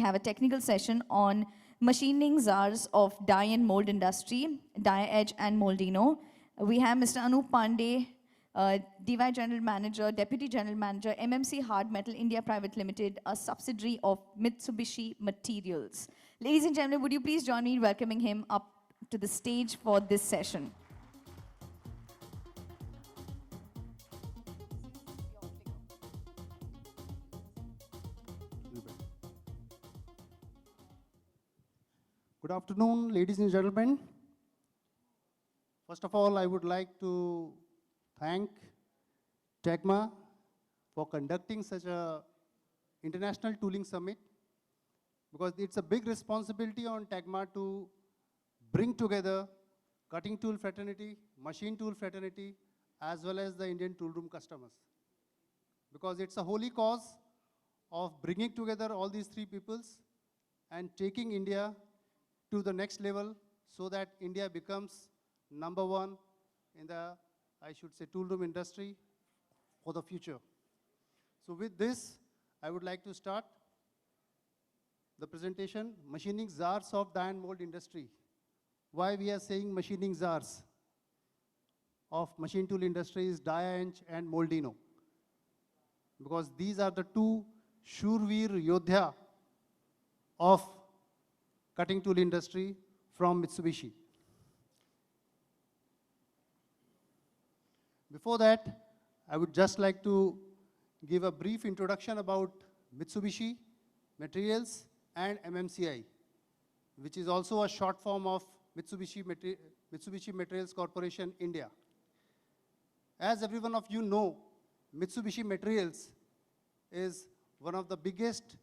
have a technical session on machining czars of die and mold industry, Diaedge and Moldino. We have Mr. Anoop Pandey, DY General Manager, Deputy General Manager, MMC Hardmetal India Private Limited, a subsidiary of Mitsubishi Materials. Ladies and gentlemen, would you please join me in welcoming him up to the stage for this session? Good afternoon, ladies and gentlemen. First of all, I would like to thank TEGMA for conducting such a international tooling summit, because it's a big responsibility on TEGMA to bring together cutting tool fraternity, machine tool fraternity, as well as the Indian tool room customers. Because it's a holy cause of bringing together all these three peoples and taking India to the next level so that India becomes #1 in the, I should say, tool room industry for the future. So with this, I would like to start the presentation, machining czars of die and mold industry. Why we are saying machining czars of machine tool industries, Diaedge and Moldino? Because these are the two Shurveer Yodhya of cutting tool industry from Mitsubishi. Before that, I would just like to give a brief introduction about Mitsubishi Materials and MMCI, which is also a short form of Mitsubishi Materials Corporation India. As every one of you know, Mitsubishi Materials is one of the biggest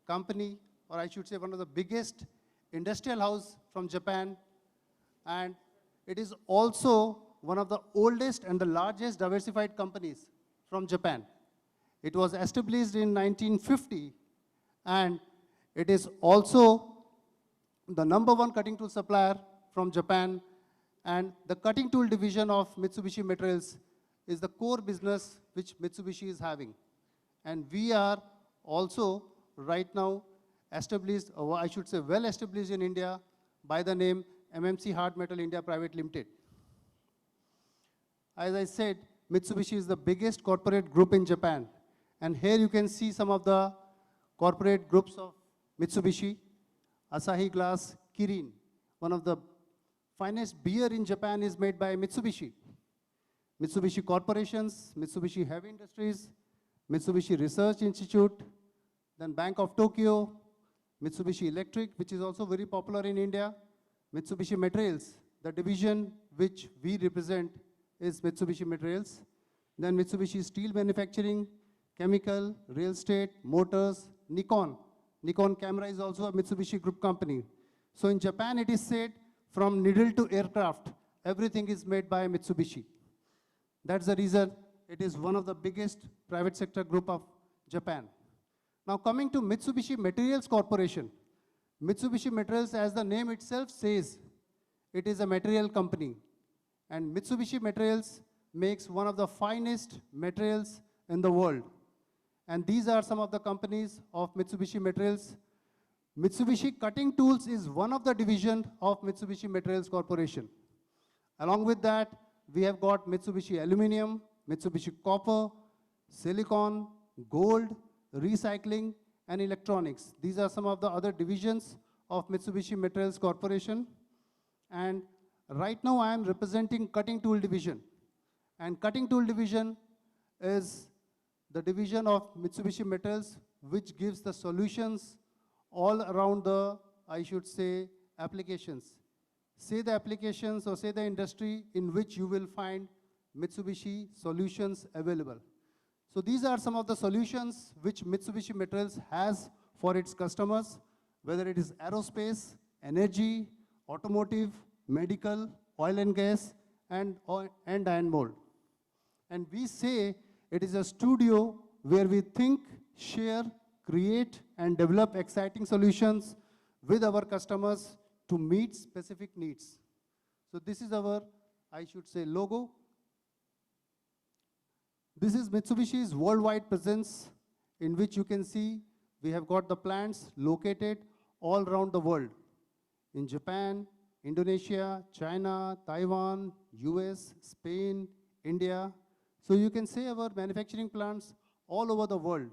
company, or I should say one of the biggest industrial house from Japan, and it is also one of the oldest and the largest diversified companies from Japan. It was established in 1950, and it is also the #1 cutting tool supplier from Japan, and the cutting tool division of Mitsubishi Materials is the core business which Mitsubishi is having. And we are also right now established, or I should say well established in India by the name MMC Hardmetal India Private Limited. As I said, Mitsubishi is the biggest corporate group in Japan. And here you can see some of the corporate groups of Mitsubishi, Asahi Glass, Kirin. One of the finest beer in Japan is made by Mitsubishi. Mitsubishi Corporations, Mitsubishi Heavy Industries, Mitsubishi Research Institute, then Bank of Tokyo, Mitsubishi Electric, which is also very popular in India, Mitsubishi Materials, the division which we represent is Mitsubishi Materials, then Mitsubishi Steel Manufacturing, Chemical, Real Estate, Motors, Nikon. Nikon Camera is also a Mitsubishi Group company. So in Japan, it is said from needle to aircraft, everything is made by Mitsubishi. That's the reason it is one of the biggest private sector group of Japan. Now coming to Mitsubishi Materials Corporation. Mitsubishi Materials, as the name itself says, it is a material company. And Mitsubishi Materials makes one of the finest materials in the world. And these are some of the companies of Mitsubishi Materials. Mitsubishi Cutting Tools is one of the divisions of Mitsubishi Materials Corporation. Along with that, we have got Mitsubishi Aluminum, Mitsubishi Copper, Silicon, Gold, Recycling, and Electronics. These are some of the other divisions of Mitsubishi Materials Corporation. And right now I am representing Cutting Tool Division. And Cutting Tool Division is the division of Mitsubishi Materials which gives the solutions all around the, I should say, applications. Say the applications or say the industry in which you will find Mitsubishi solutions available. So these are some of the solutions which Mitsubishi Materials has for its customers, whether it is aerospace, energy, automotive, medical, oil and gas, and die and mold. And we say it is a studio where we think, share, create, and develop exciting solutions with our customers to meet specific needs. So this is our, I should say, logo. This is Mitsubishi's worldwide presence, in which you can see We have got the plants located all around the world, in Japan, Indonesia, China, Taiwan, US, Spain, India. So you can say our manufacturing plants all over the world,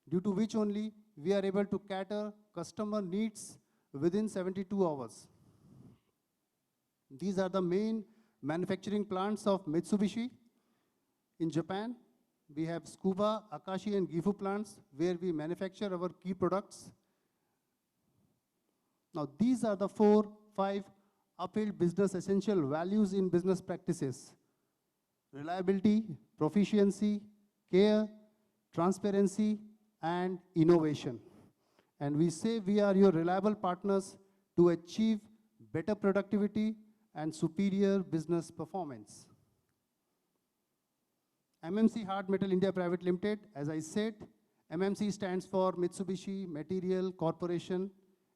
due to which only we are able to cater customer needs within 72 hours. These are the main manufacturing plants of Mitsubishi. In Japan, we have Tsukuba, Akashi, and Gifu plants where we manufacture our key products. Now, these are the 4-5 upfield business essential values in business practices: reliability, proficiency, care, transparency, and innovation. And we say we are your reliable partners to achieve better productivity and superior business performance. MMC Hardmetal India Private Limited, as I said, MMC stands for Mitsubishi Material Corporation,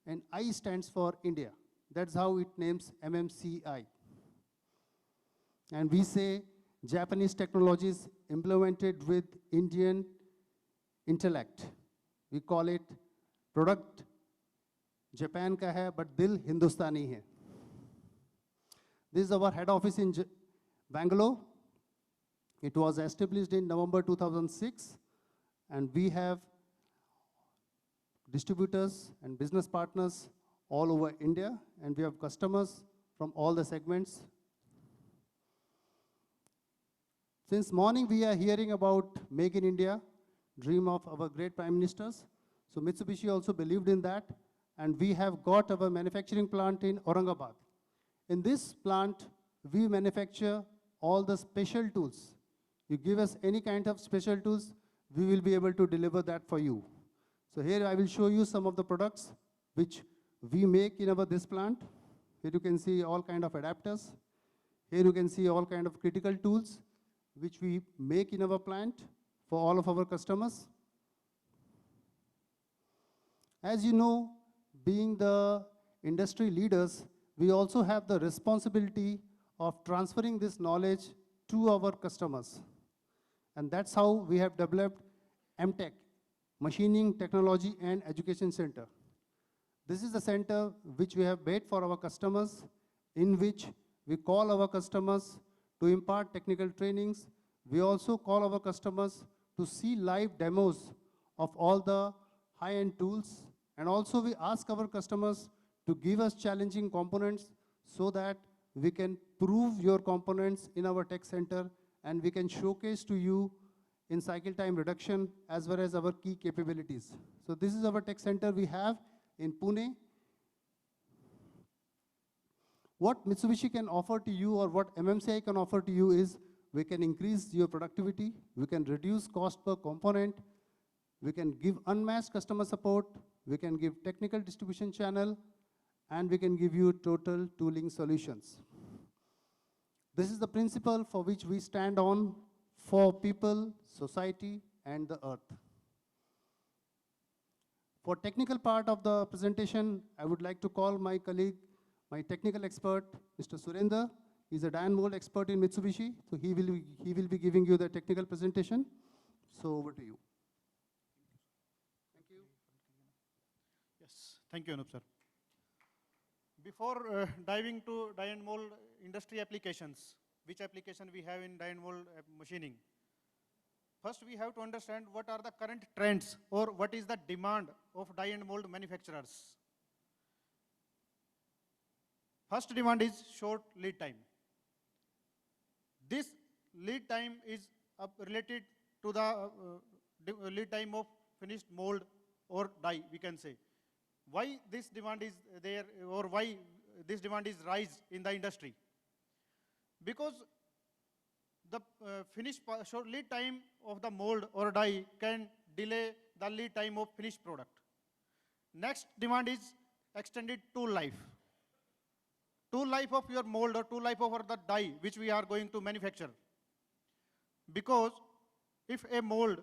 and I stands for India. That's how it names MMCI. And we say Japanese technologies implemented with Indian intellect. We call it product Japan ka hai, but dil Hindustani hai. This is our head office in Bangalore. It was established in November 2006, and we have distributors and business partners all over India, and we have customers from all the segments. Since morning, we are hearing about Make in India, dream of our great prime ministers. So Mitsubishi also believed in that, and we have got our manufacturing plant in Aurangabad. In this plant, we manufacture all the special tools. You give us any kind of special tools, we will be able to deliver that for you. So here I will show you some of the products which we make in this plant. Here you can see all kind of adapters. Here you can see all kind of critical tools which we make in our plant for all of our customers. As you know, being the industry leaders, we also have the responsibility of transferring this knowledge to our customers. And that's how we have developed MTech, Machining Technology and Education Center. This is the center which we have made for our customers, in which we call our customers to impart technical trainings. We also call our customers to see live demos of all the high-end tools. And also we ask our customers to give us challenging components so that we can prove your components in our tech center, and we can showcase to you in cycle time reduction as well as our key capabilities. So this is our tech center we have in Pune. What Mitsubishi can offer to you, or what MMCI can offer to you, is we can increase your productivity, we can reduce cost per component, we can give unmatched customer support, we can give technical distribution channel, and we can give you total tooling solutions. This is the principle for which we stand on for people, society, and the earth. For technical part of the presentation, I would like to call my colleague, my technical expert, Mr. Surender. He's a Diaedge Mold expert in Mitsubishi, so he will be giving you the technical presentation. So over to you. Thank you. Yes, thank you, Anoop sir. Before diving to Diaedge Mold industry applications, which application we have in Diaedge Mold machining, first we have to understand what are the current trends, or what is the demand of Diaedge Mold manufacturers. First demand is short lead time. This lead time is related to the lead time of finished mold or die, we can say. Why this demand is there, or why this demand is rise in the industry? Because the short lead time of the mold or die can delay the lead time of finished product. Next demand is extended tool life. Tool life of your mold, or tool life of the die which we are going to manufacture. Because if a mold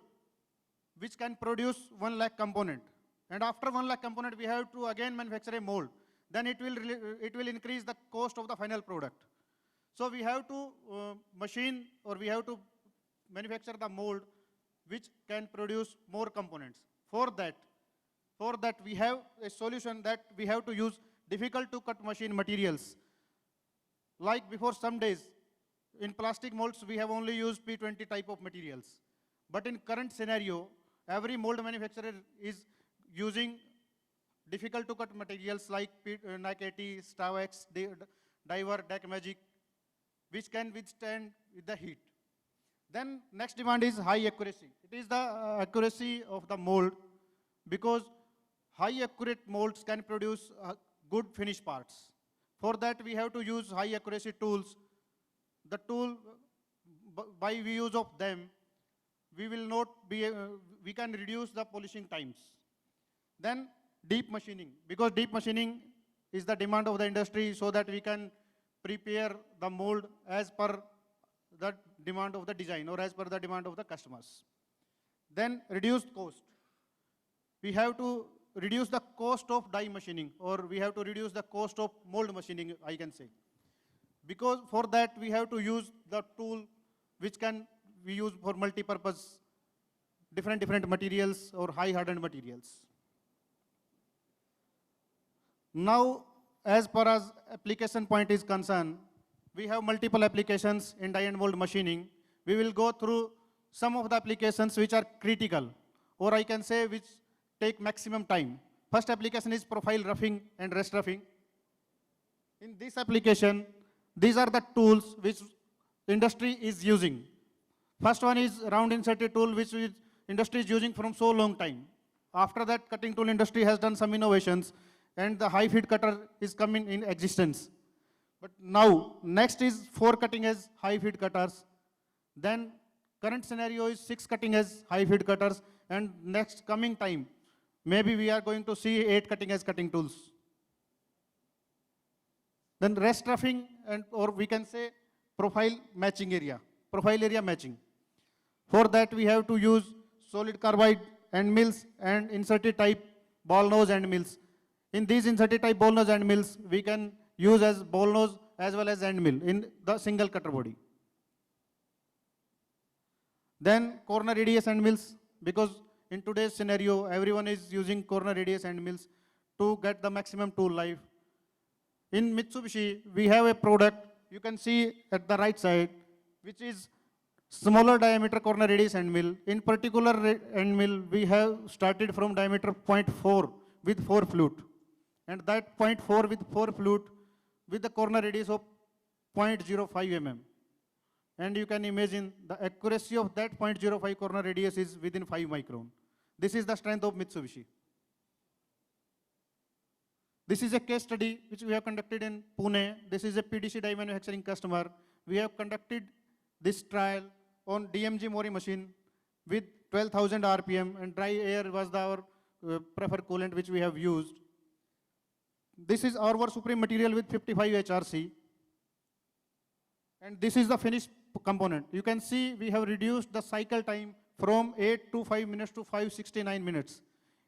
which can produce 1 lakh component, and after 1 lakh component we have to again manufacture a mold, then it will increase the cost of the final product. So we have to machine, or we have to manufacture the mold which can produce more components. For that, For that, we have a solution that we have to use difficult to cut machine materials. Like before some days, in plastic molds, we have only used P20 type of materials. But in current scenario, every mold manufacturer is using difficult to cut materials like Nike 80, Stavex, Diver, Deck Magic, which can withstand with the heat. Then next demand is high accuracy. It is the accuracy of the mold, because high accurate molds can produce good finished parts. For that, we have to use high accuracy tools. The tool, by use of them, we will not be, we can reduce the polishing times. Then deep machining, because deep machining is the demand of the industry, so that we can prepare the mold as per the demand of the design or as per the demand of the customers. Then reduced cost. We have to reduce the cost of die machining, or we have to reduce the cost of mold machining, I can say. Because for that, we have to use the tool which can be used for multi-purpose, different materials or high hardened materials. Now, as far as application point is concerned, we have multiple applications in die and mold machining. We will go through some of the applications which are critical, or I can say which take maximum time. First application is profile roughing and rest roughing. In this application, these are the tools which industry is using. First one is round inserted tool, which industry is using from so long time. After that, cutting tool industry has done some innovations, and the high feed cutter is coming in existence. But now, next is 4 cutting edge high feed cutters. Then current scenario is 6 cutting edge high feed cutters, and next coming time, maybe we are going to see 8 cutting edge cutting tools. Then rest roughing, and or we can say profile area matching. For that, we have to use solid carbide end mills and inserted type ball nose end mills. In these inserted type ball nose end mills, we can use as ball nose as well as end mill in the single cutter body. Then corner radius end mills, because in today's scenario, everyone is using corner radius end mills to get the maximum tool life. In Mitsubishi, we have a product, you can see at the right side, which is smaller diameter corner radius end mill. In particular end mill, we have started from diameter 0.4 with 4 flute. And that 0.4 with 4 flute with the corner radius of 0.05 mm. And you can imagine the accuracy of that 0.05 corner radius is within 5 micron. This is the strength of Mitsubishi. This is a case study which we have conducted in Pune. This is a PDC die manufacturing customer. We have conducted this trial on DMG Mori machine with 12,000 RPM, and dry air was our preferred coolant which we have used. This is our supreme material with 55 HRC. And this is the finished component. You can see we have reduced the cycle time from 825 minutes to 569 minutes.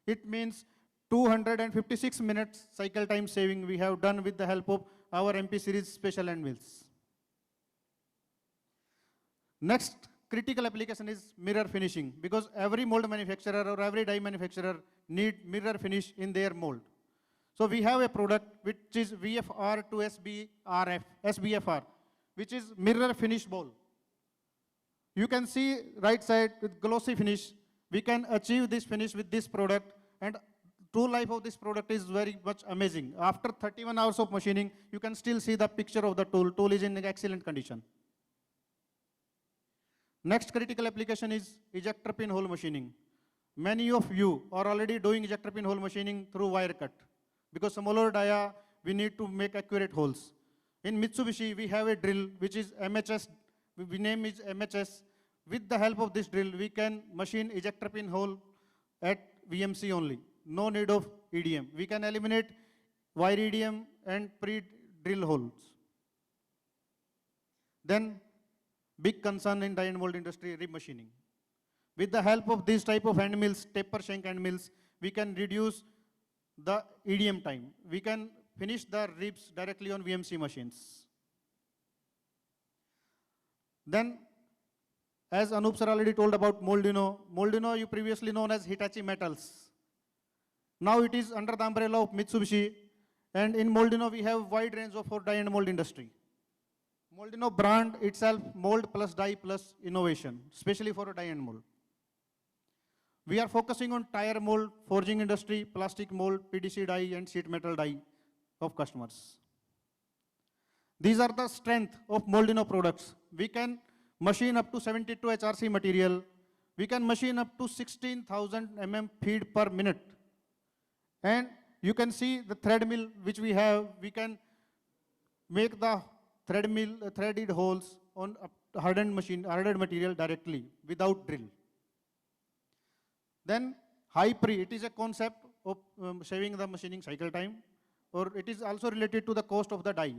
It means 256 minutes cycle time saving we have done with the help of our MP series special end mills. Next critical application is mirror finishing, because every mold manufacturer or every die manufacturer need mirror finish in their mold. So we have a product which is VFR to SBFR, which is mirror finish bowl. You can see right side with glossy finish. We can achieve this finish with this product, and tool life of this product is very much amazing. After 31 hours of machining, you can still see the picture of the tool. Tool is in excellent condition. Next critical application is ejector pin hole machining. Many of you are already doing ejector pin hole machining through wire cut, because smaller dia, we need to make accurate holes. In Mitsubishi, we have a drill which is MHS, we name is MHS. With the help of this drill, we can machine ejector pin hole at VMC only. No need of EDM. We can eliminate wire EDM and pre-drill holes. Then, big concern in die and mold industry, rib machining. With the help of this type of end mills, taper shank end mills, we can reduce the EDM time. We can finish the ribs directly on VMC machines. Then, as Anoop sir already told about Moldino, Moldino you previously known as Hitachi Metals. Now it is under the umbrella of Mitsubishi, and in Moldino we have wide range of for die and mold industry. Moldino brand itself, mold plus die plus innovation, especially for die and mold. We are focusing on tire mold, forging industry, plastic mold, PDC die and sheet metal die of customers. These are the strength of Moldino products. We can machine up to 72 HRC material. We can machine up to 16,000 mm feed per minute. And you can see the thread mill which we have. We can make the thread mill, threaded holes on hardened material directly without drill. Then high pre, it is a concept of saving the machining cycle time, or it is also related to the cost of the die.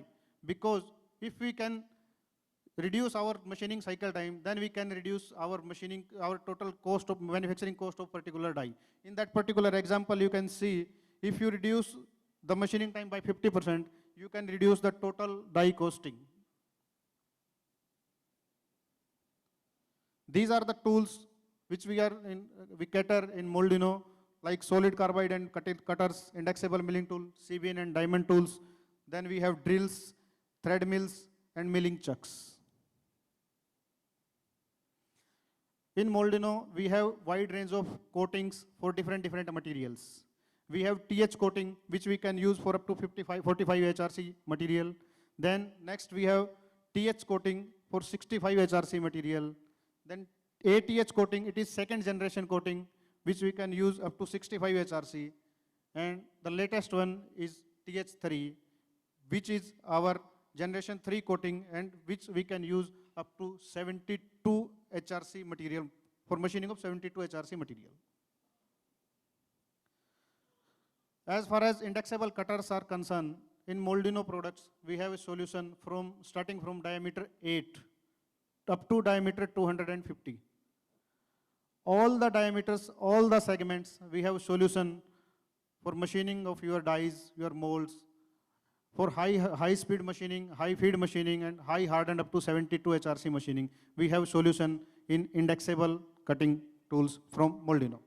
Because if we can reduce our machining cycle time, then we can reduce our total cost of manufacturing cost of particular die. In that particular example, you can see if you reduce the machining time by 50%, you can reduce the total die costing. These are the tools which we cater in Moldino, like solid carbide and cutters, indexable milling tool, CBN and diamond tools. Then we have drills, thread mills, and milling chucks. In Moldino, we have wide range of coatings for different materials. We have TH coating, which we can use for up to 45 HRC material. Then next we have TH coating for 65 HRC material. Then ATH coating, it is second generation coating, which we can use up to 65 HRC. And the latest one is TH3, which is our generation 3 coating, and which we can use up to 72 HRC material, for machining of 72 HRC material. As far as indexable cutters are concerned, in Moldino products, we have a solution starting from diameter 8 up to diameter 250. All the diameters, all the segments, we have a solution for machining of your dies, your molds, for high speed machining, high feed machining, and high hardened up to 72 HRC machining. We have a solution in indexable cutting tools from Moldino.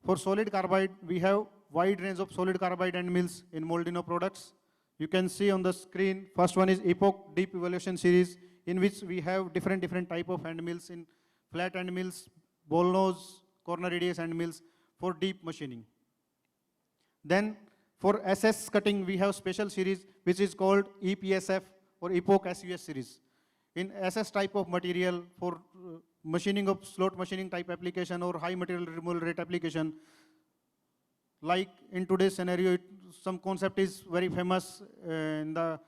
For solid carbide, we have wide range of solid carbide end mills in Moldino products. You can see on the screen, first one is Epoch Deep Evolution series, in which we have different type of end mills, in flat end mills, ball nose, corner radius end mills for deep machining. Then for SS cutting, we have special series which is called EPSF or Epoch SUS series. In SS type of material for machining of slot machining type application or high material removal rate application, like in today's scenario, some concept is very famous in the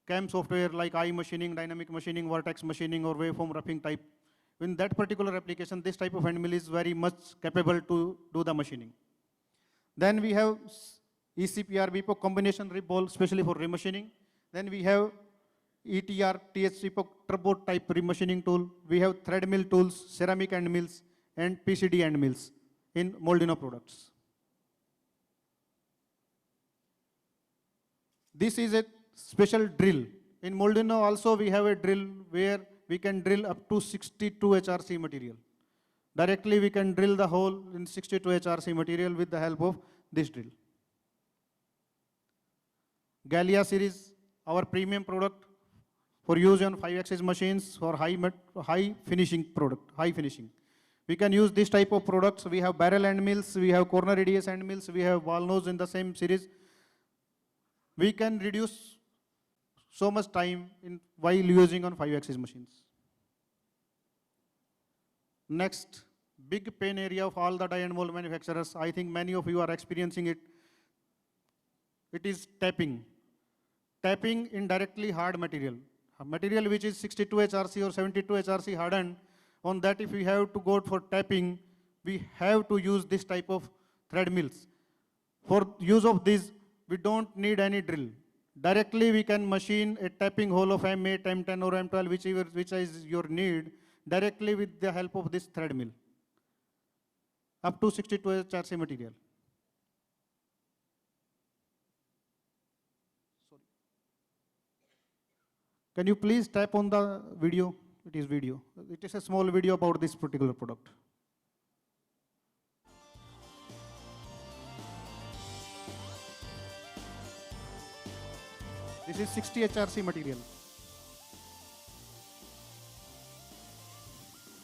CAM software like eye machining, dynamic machining, vortex machining, or waveform roughing type. In that particular application, this type of end mill is very much capable to do the machining. Then we have ECPR, Epoch combination rib ball, especially for remachining. Then we have ETR, TH Epoch turbo type remachining tool. We have thread mill tools, ceramic end mills, and PCD end mills in Moldino products. This is a special drill. In Moldino also we have a drill where we can drill up to 62 HRC material. Directly we can drill the hole in 62 HRC material with the help of this drill. Gallia series, our premium product for use on 5-axis machines for high finishing product, high finishing. We can use this type of products. We have barrel end mills, we have corner radius end mills, we have ball nose in the same series. We can reduce so much time while using on 5-axis machines. Next, big pain area of all the die and mold manufacturers, I think many of you are experiencing it. It is tapping. Tapping in directly hard material. A material which is 62 HRC or 72 HRC hardened, on that if we have to go for tapping, we have to use this type of thread mills. For use of this, we don't need any drill. Directly we can machine a tapping hole of M8, M10 or M12, which is your need, directly with the help of this thread mill. Up to 62 HRC material. Sorry. Can you please tap on the video? It is video. It is a small video about this particular product. This is 60 HRC material.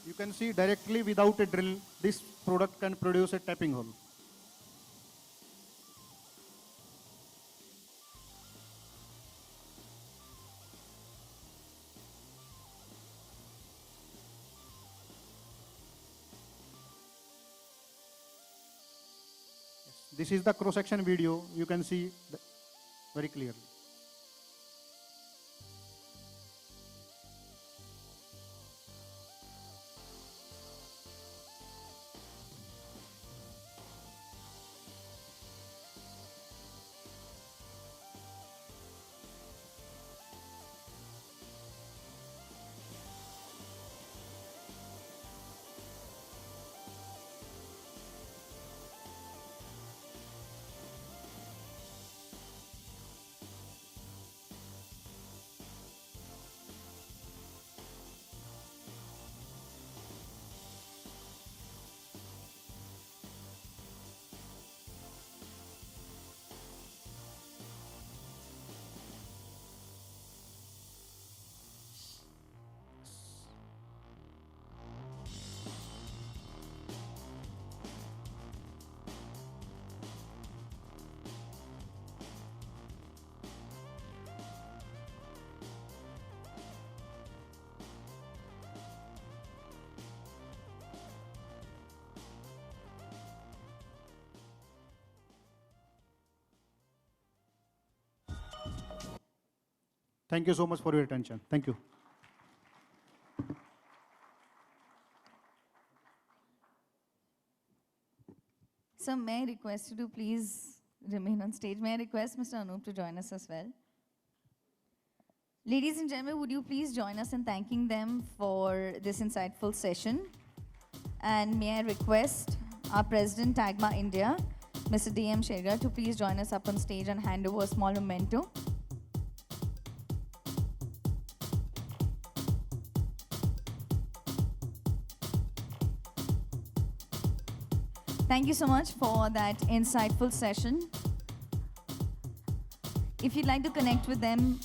You can see directly without a drill, this product can produce a tapping hole. This is the cross-section video. You can see very clearly. Thank you so much for your attention. Thank you. So may I request you to please remain on stage. May I request Mr. Anoop to join us as well? Ladies and gentlemen, would you please join us in thanking them for this insightful session? And may I request our President, Tagma India, Mr. D.M. Shegar, to please join us up on stage and hand over a small memento. Thank you so much for that insightful session. If you'd like to connect with them